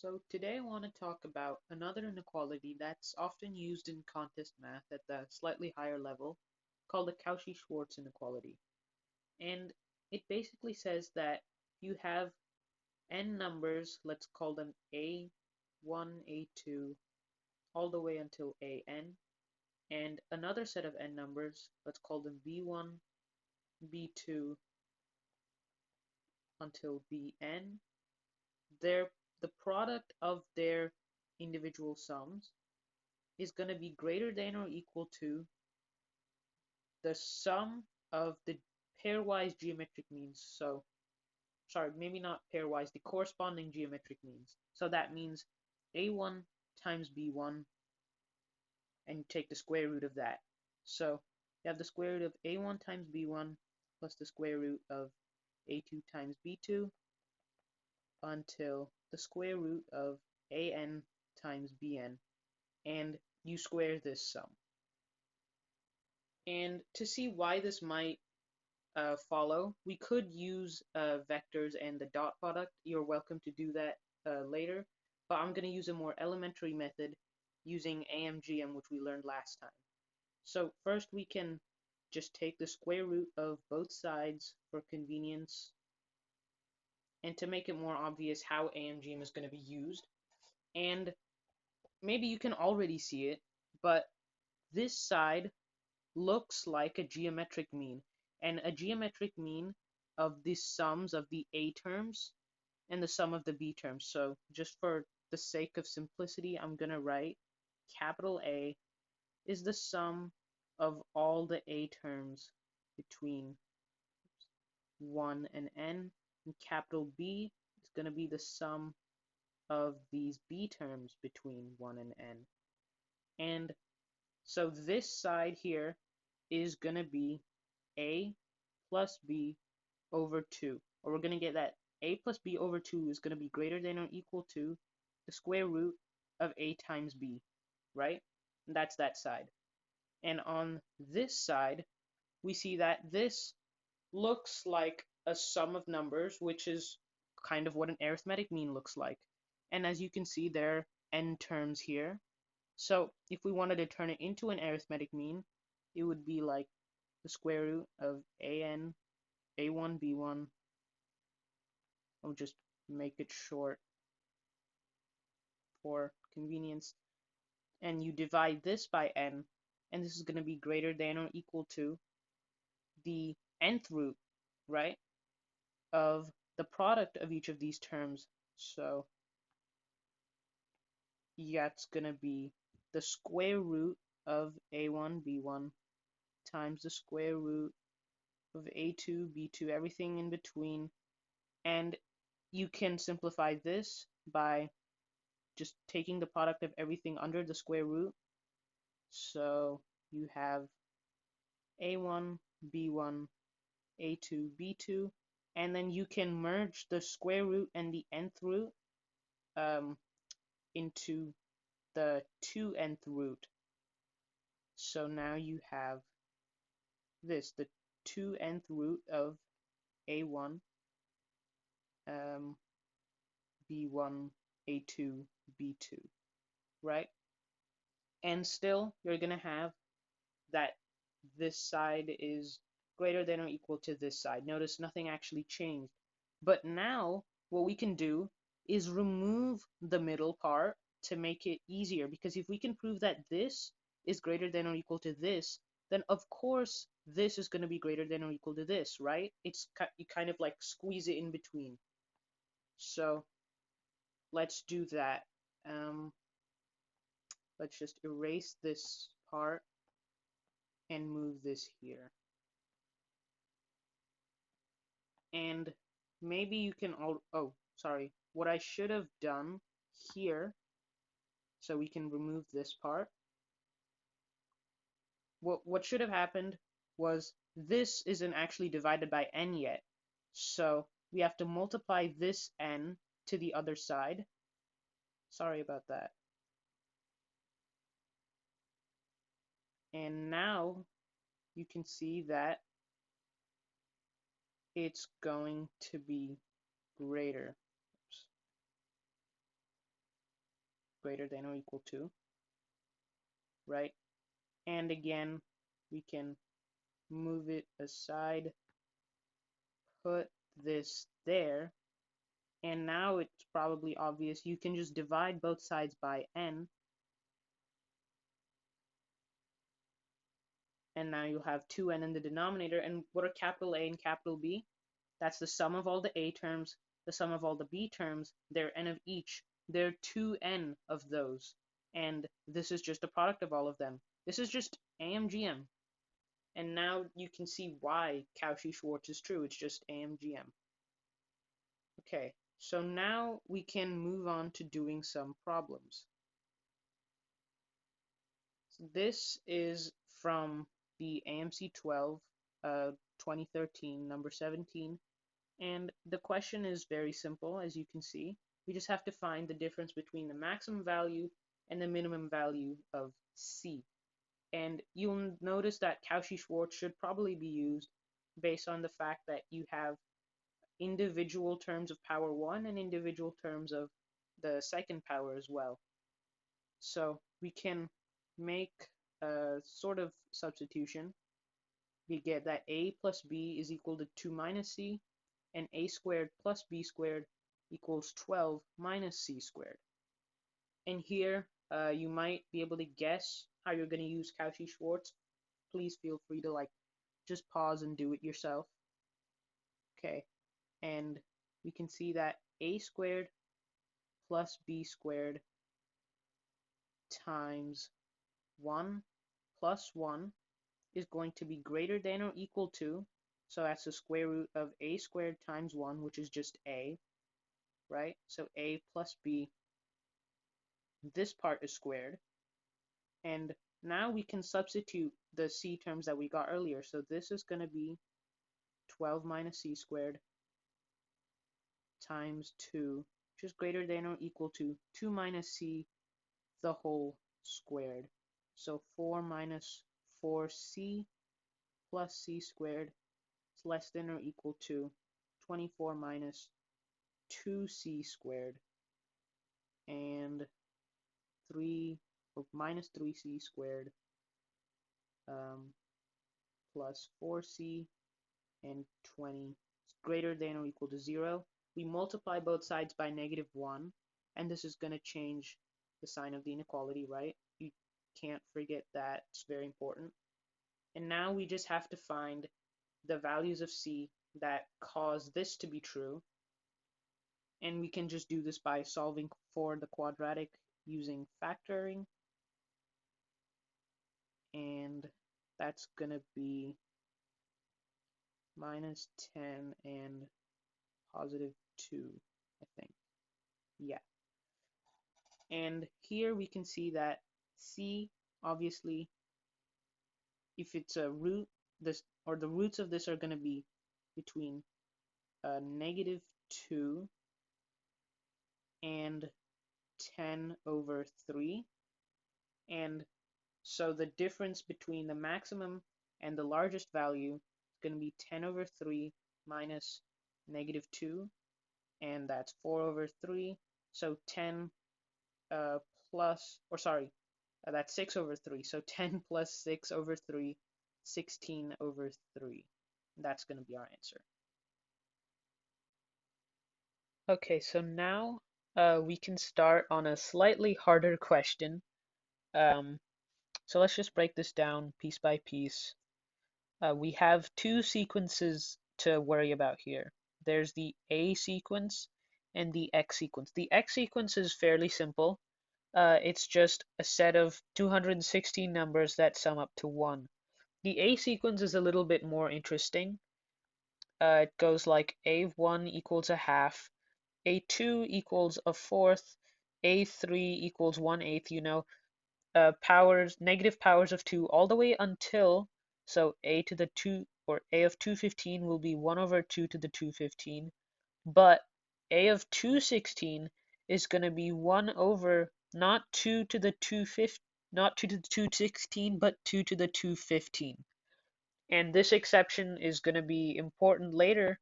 So today I want to talk about another inequality that's often used in contest math at the slightly higher level, called the Cauchy-Schwarz inequality. And it basically says that you have n numbers, let's call them a1, a2, all the way until an, and another set of n numbers, let's call them b1, b2 until bn. They're the product of their individual sums is going to be greater than or equal to the sum of the pairwise geometric means. So, sorry, maybe not pairwise, the corresponding geometric means. So that means a1 times b1, and you take the square root of that. So you have the square root of a1 times b1 plus the square root of a2 times b2 until the square root of an times bn, and you square this sum. And to see why this might follow, we could use vectors and the dot product. You're welcome to do that later, but I'm going to use a more elementary method using AMGM, which we learned last time. So first we can just take the square root of both sides for convenience, and to make it more obvious how AMGM is going to be used. And maybe you can already see it, but this side looks like a geometric mean, and a geometric mean of the sums of the a terms and the sum of the b terms. So just for the sake of simplicity, I'm going to write capital A is the sum of all the a terms between 1 and n, and capital B is going to be the sum of these b terms between 1 and n. And so this side here is going to be a plus b over 2. Or we're going to get that a plus b over 2 is going to be greater than or equal to the square root of a times b, right? And that's that side. And on this side, we see that this looks like a sum of numbers, which is kind of what an arithmetic mean looks like. And as you can see, there are n terms here. So if we wanted to turn it into an arithmetic mean, it would be like the square root of an, a1, b1. I'll just make it short for convenience. And you divide this by n, and this is going to be greater than or equal to the nth root, right, of the product of each of these terms. So that's going to be the square root of a1, b1 times the square root of a2, b2, everything in between. And you can simplify this by just taking the product of everything under the square root. So you have a1, b1, a2, b2, and then you can merge the square root and the nth root into the 2nth root. So now you have this, the 2nth root of a1, b1, a2, b2, right? And still, you're going to have that this side is greater than or equal to this side. Notice nothing actually changed. But now, what we can do is remove the middle part to make it easier, because if we can prove that this is greater than or equal to this, then of course this is going to be greater than or equal to this, right? You kind of like squeeze it in between. So let's do that. Let's just erase this part and move this here. And maybe you can oh, sorry. What I should have done here, so we can remove this part. What should have happened was this isn't actually divided by n yet. So we have to multiply this n to the other side. Sorry about that. And now you can see that it's going to be greater. Oops. greater than or equal to, right? And again, we can move it aside, put this there, and now it's probably obvious. You can just divide both sides by n, and now you'll have 2n in the denominator. And what are capital A and capital B? That's the sum of all the A terms, the sum of all the B terms, they're n of each. There are 2n of those, and this is just a product of all of them. This is just AMGM. And now you can see why Cauchy-Schwarz is true. It's just AMGM. Okay, so now we can move on to doing some problems. So this is from the AMC 12, 2013, number 17. And the question is very simple, as you can see. We just have to find the difference between the maximum value and the minimum value of C. And you'll notice that Cauchy-Schwarz should probably be used based on the fact that you have individual terms of power 1 and individual terms of the second power as well. So we can make a sort of substitution. We get that A plus B is equal to 2 minus C, and A squared plus B squared equals 12 minus C squared. And here you might be able to guess how you're going to use Cauchy-Schwarz. Please feel free to just pause and do it yourself. Okay, and we can see that A squared plus B squared times 1 plus 1 is going to be greater than or equal to, so that's the square root of A squared times 1, which is just A, right? So A plus B, this part is squared. And now we can substitute the C terms that we got earlier. So this is going to be 12 minus C squared times 2, which is greater than or equal to 2 minus C, the whole squared. So 4 minus 4C plus C squared is less than or equal to 24 minus 2C squared, and 3 or minus 3C squared plus 4C and 20 is greater than or equal to 0. We multiply both sides by -1, and this is going to change the sign of the inequality, right? You can't forget that. It's very important. And now we just have to find the values of C that cause this to be true. And we can just do this by solving for the quadratic using factoring. And that's going to be minus 10 and positive 2, I think. Yeah. And here we can see that C, obviously, if it's a root, this or the roots of this are going to be between -2 and 10 over 3. And so the difference between the maximum and the largest value is going to be 10 over 3 minus -2, and that's 4 over 3. So 10 plus, or sorry, that's 6 over 3. So 10 plus 6 over 3, 16 over 3. That's going to be our answer. Okay, so now we can start on a slightly harder question. So let's just break this down piece by piece. We have two sequences to worry about here. There's the A sequence and the X sequence. The X sequence is fairly simple. It's just a set of 216 numbers that sum up to 1. The A sequence is a little bit more interesting. It goes like A1 equals a half, A2 equals a fourth, A3 equals 1/8, powers, negative powers of 2 all the way until, so a to the 2, or a of 215 will be 1 over 2 to the 215, but a of 216 is going to be 1 over not 2 to the 215, not 2 to the 216, but 2 to the 215. And this exception is going to be important later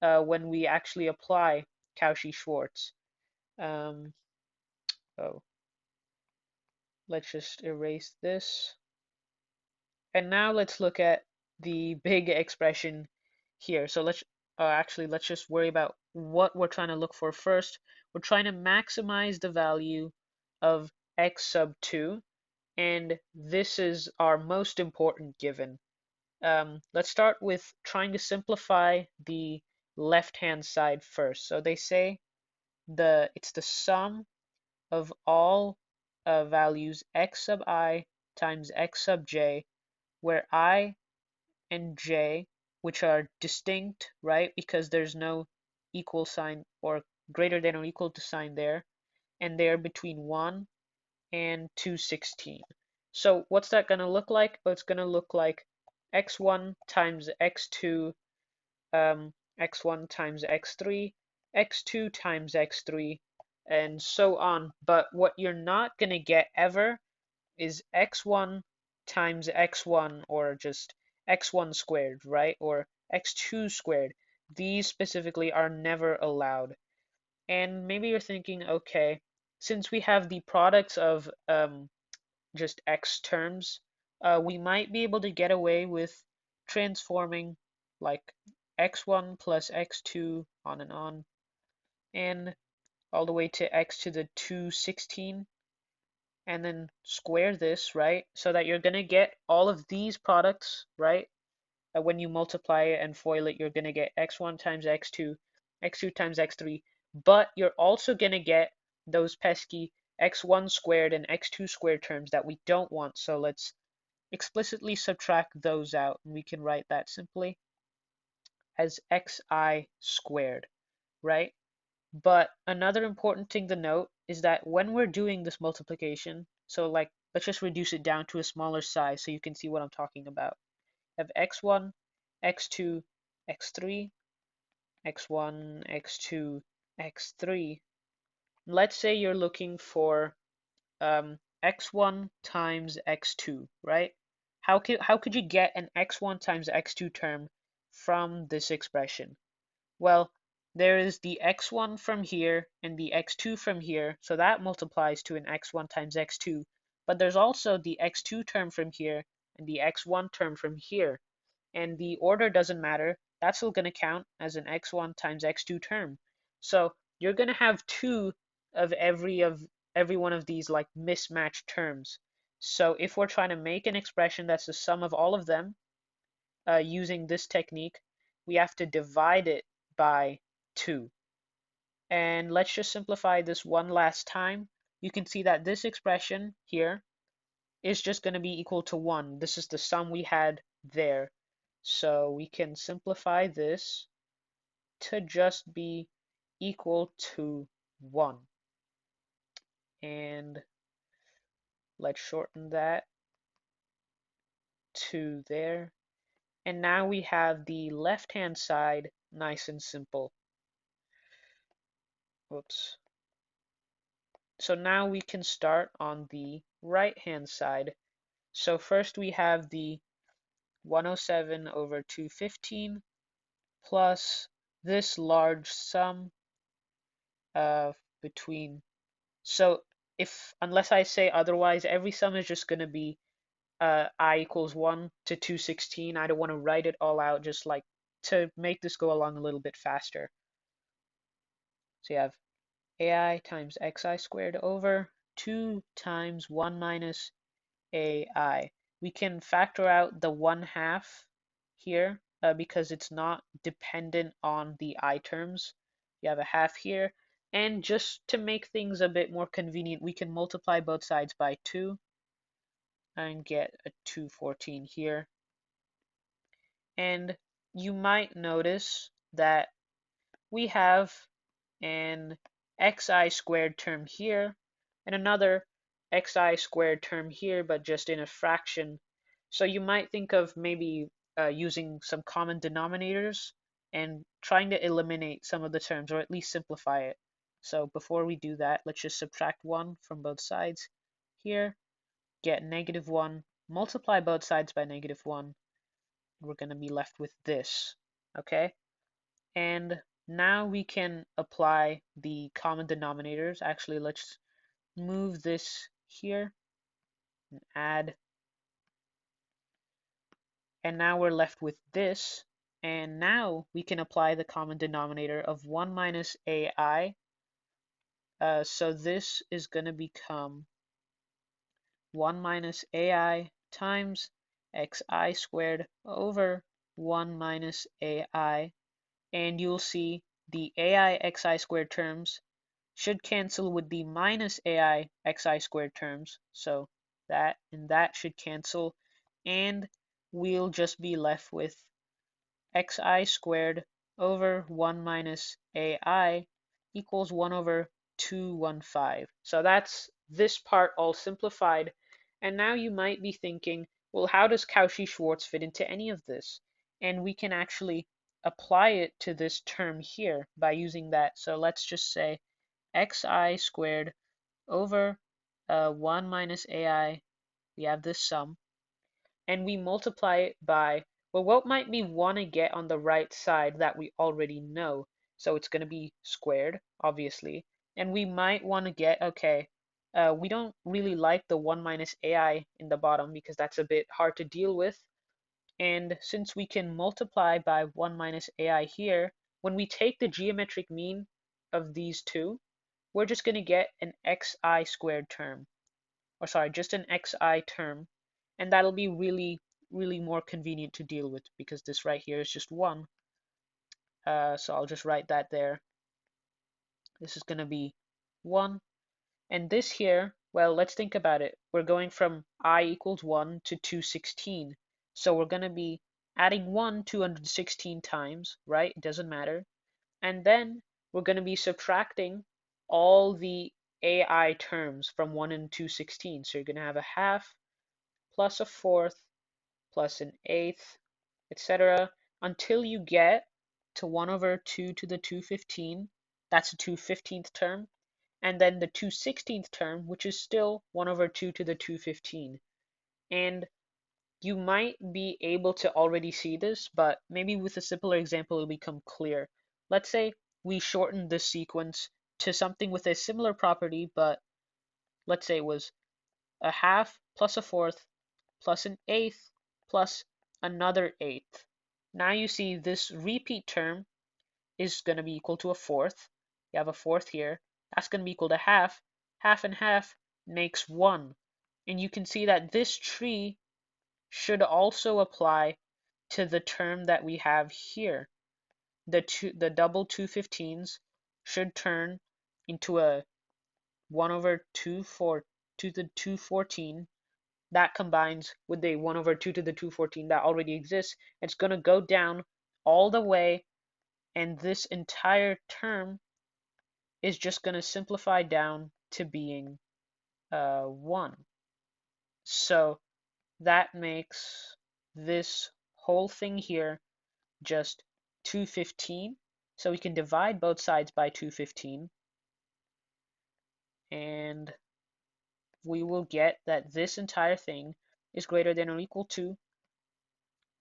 when we actually apply Cauchy-Schwarz. Oh, Let's just erase this. And now let's look at the big expression here. So let's just worry about what we're trying to look for first. We're trying to maximize the value of x sub 2, and this is our most important given. Let's start with trying to simplify the left-hand side first. So they say it's the sum of all values x sub I times x sub j, where I and j, which are distinct, right? Because there's no equal sign or greater than or equal to sign there, and they're between 1 and 216. So what's that going to look like? Well, it's going to look like x1 times x2, x1 times x3, x2 times x3, and so on. But what you're not going to get ever is x1 times x1, or just x1 squared, right? Or x2 squared. These specifically are never allowed. And maybe you're thinking, okay, since we have the products of just x terms, we might be able to get away with transforming like x1 plus x2 on, and all the way to x to the 216, and then square this, right? So that you're going to get all of these products, right? When you multiply it and FOIL it, you're going to get x1 times x2, x2 times x3, but you're also going to get those pesky x1 squared and x2 squared terms that we don't want. So let's explicitly subtract those out, and we can write that simply as xi squared, right? But another important thing to note is that when we're doing this multiplication, so like let's just reduce it down to a smaller size so you can see what I'm talking about. I have x1, x2, x3, x1, x2, x3. Let's say you're looking for x1 times x2, right? How could you get an x1 times x2 term from this expression? Well, there is the x1 from here and the x2 from here, so that multiplies to an x1 times x2. But there's also the x2 term from here and the x1 term from here, and the order doesn't matter. That's still going to count as an x1 times x2 term. So you're going to have two of every one of these like mismatched terms. So if we're trying to make an expression that's the sum of all of them using this technique, we have to divide it by 2. And let's just simplify this one last time. You can see that this expression here is just going to be equal to 1. This is the sum we had there. So we can simplify this to just be equal to 1. And let's shorten that to there. And now we have the left-hand side nice and simple. Whoops. So now we can start on the right-hand side. So first we have the 107 over 215 plus this large sum between. So if, unless I say otherwise, every sum is just going to be I equals 1 to 216. I don't want to write it all out, just like to make this go along a little bit faster. So you have ai times xi squared over 2 times 1 minus ai. We can factor out the 1/2 here because it's not dependent on the I terms. You have a half here. And just to make things a bit more convenient, we can multiply both sides by 2 and get a 214 here. And you might notice that we have an xi squared term here and another xi squared term here, but just in a fraction. So you might think of maybe using some common denominators and trying to eliminate some of the terms, or at least simplify it. So before we do that, let's just subtract 1 from both sides here, get -1, multiply both sides by -1. We're going to be left with this, okay? And now we can apply the common denominators. Actually, let's move this here and add, and now we're left with this, and now we can apply the common denominator of 1 minus ai. So this is going to become 1 minus ai times xi squared over 1 minus ai, and you'll see the ai xi squared terms should cancel with the minus ai xi squared terms, so that and that should cancel, and we'll just be left with xi squared over 1 minus ai equals 1 over 215. So that's this part all simplified. And now you might be thinking, well, how does Cauchy-Schwarz fit into any of this? And we can actually apply it to this term here by using that. So let's just say xi squared over 1 minus ai, we have this sum, and we multiply it by, well, what might we want to get on the right side that we already know? So it's going to be squared, obviously, and we might want to get, okay, we don't really like the 1 minus ai in the bottom because that's a bit hard to deal with, and since we can multiply by 1 minus ai here, when we take the geometric mean of these two, we're just going to get an xi squared term, or sorry, just an xi term, and that'll be really more convenient to deal with because this right here is just 1. So I'll just write that there. This is going to be 1. And this here, well, let's think about it. We're going from I equals 1 to 216. So we're going to be adding 1 216 times, right? It doesn't matter. And then we're going to be subtracting all the ai terms from 1 and 216. So you're going to have a half plus a fourth plus an eighth, etc., until you get to 1 over 2 to the 215. That's the 215th term. And then the 216th term, which is still 1 over 2 to the 215. And you might be able to already see this, but maybe with a simpler example it'll become clear. Let's say we shorten this sequence to something with a similar property, but let's say it was a half plus a fourth plus an eighth plus another eighth. Now you see this repeat term is going to be equal to a fourth. You have a fourth here. That's going to be equal to half. Half and half makes 1. And you can see that this tree should also apply to the term that we have here. The double 215s should turn into a 1 over 2 to the 214 that combines with the 1 over 2 to the 214 that already exists. It's going to go down all the way, and this entire term is just going to simplify down to being 1. So that makes this whole thing here just 215. So we can divide both sides by 215, and we will get that this entire thing is greater than or equal to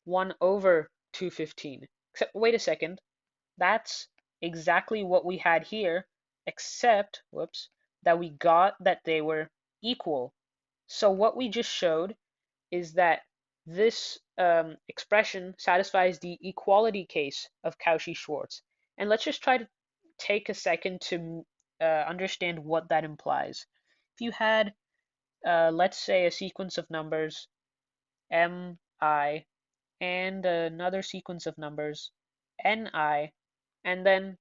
1 over 215. Except, wait a second, that's exactly what we had here, except, whoops, that we got that they were equal. So what we just showed is that this expression satisfies the equality case of Cauchy-Schwarz. And let's just try to take a second to understand what that implies. If you had, let's say, a sequence of numbers mi and another sequence of numbers ni, and then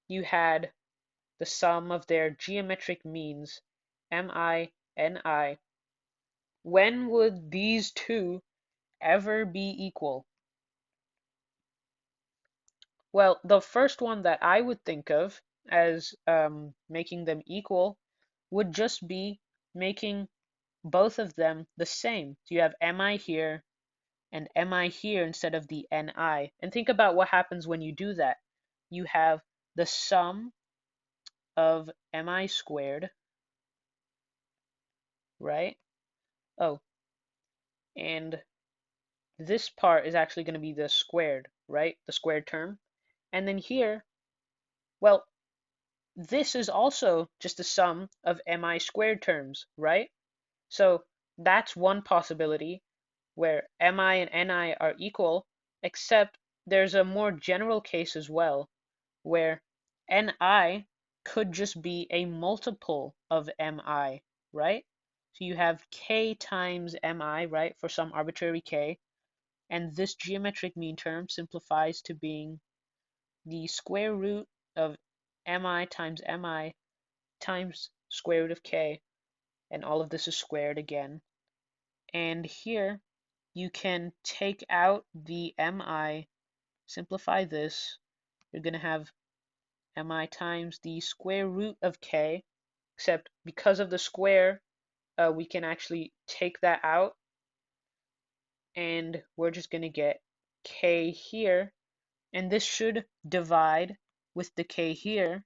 you had the sum of their geometric means mi, ni, when would these two ever be equal? Well, the first one that I would think of as making them equal would just be making both of them the same. So you have mi here and mi here instead of the ni. And think about what happens when you do that. You have the sum of mi squared, right? Oh, and this part is actually going to be the squared, right? The squared term. And then here, well, this is also just the sum of mi squared terms, right? So that's one possibility where mi and ni are equal, except there's a more general case as well where ni could just be a multiple of mi, right? So you have k times mi, right, for some arbitrary k, and this geometric mean term simplifies to being the square root of mi times square root of k, and all of this is squared again. And here you can take out the mi, simplify this. You're going to have mi times the square root of k, except because of the square, we can actually take that out, and we're just going to get k here, and this should divide with the k here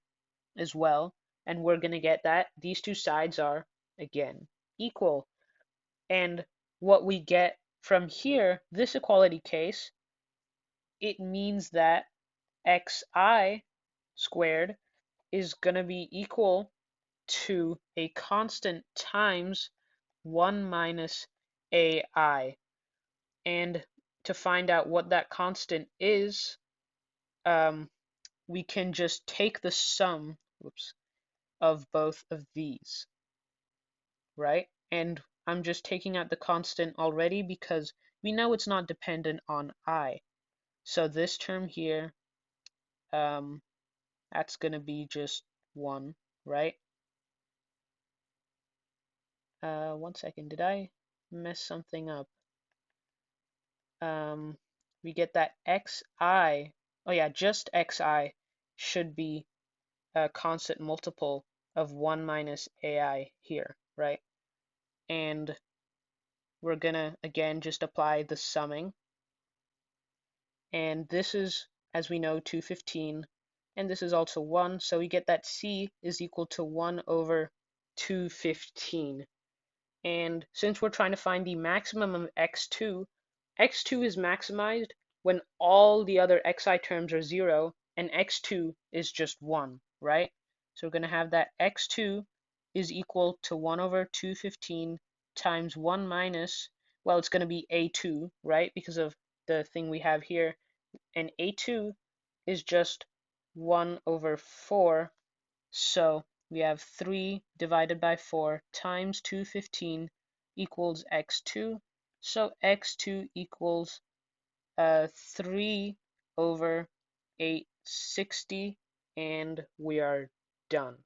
as well, and we're going to get that these two sides are, again, equal. And what we get from here, this equality case, it means that xi squared is going to be equal to a constant times 1 minus ai. And to find out what that constant is, we can just take the sum, of both of these, right? And I'm just taking out the constant already because we know it's not dependent on I. So this term here, that's going to be just 1, right? 1 second, did I mess something up? We get that xi, oh yeah, just xi should be a constant multiple of 1 minus ai here, right? And we're gonna again just apply the summing, and this is, as we know, 215, and this is also 1, so we get that c is equal to 1 over 215. And since we're trying to find the maximum of x2, x2 is maximized when all the other xi terms are 0 and x2 is just 1, right? So we're going to have that x2 is equal to 1 over 215 times 1 minus, well, it's going to be a2, right, because of the thing we have here, and a2 is just 1 over 4, so we have 3 divided by 4 times 215 equals x2. So x2 equals 3 over 860, and we are done.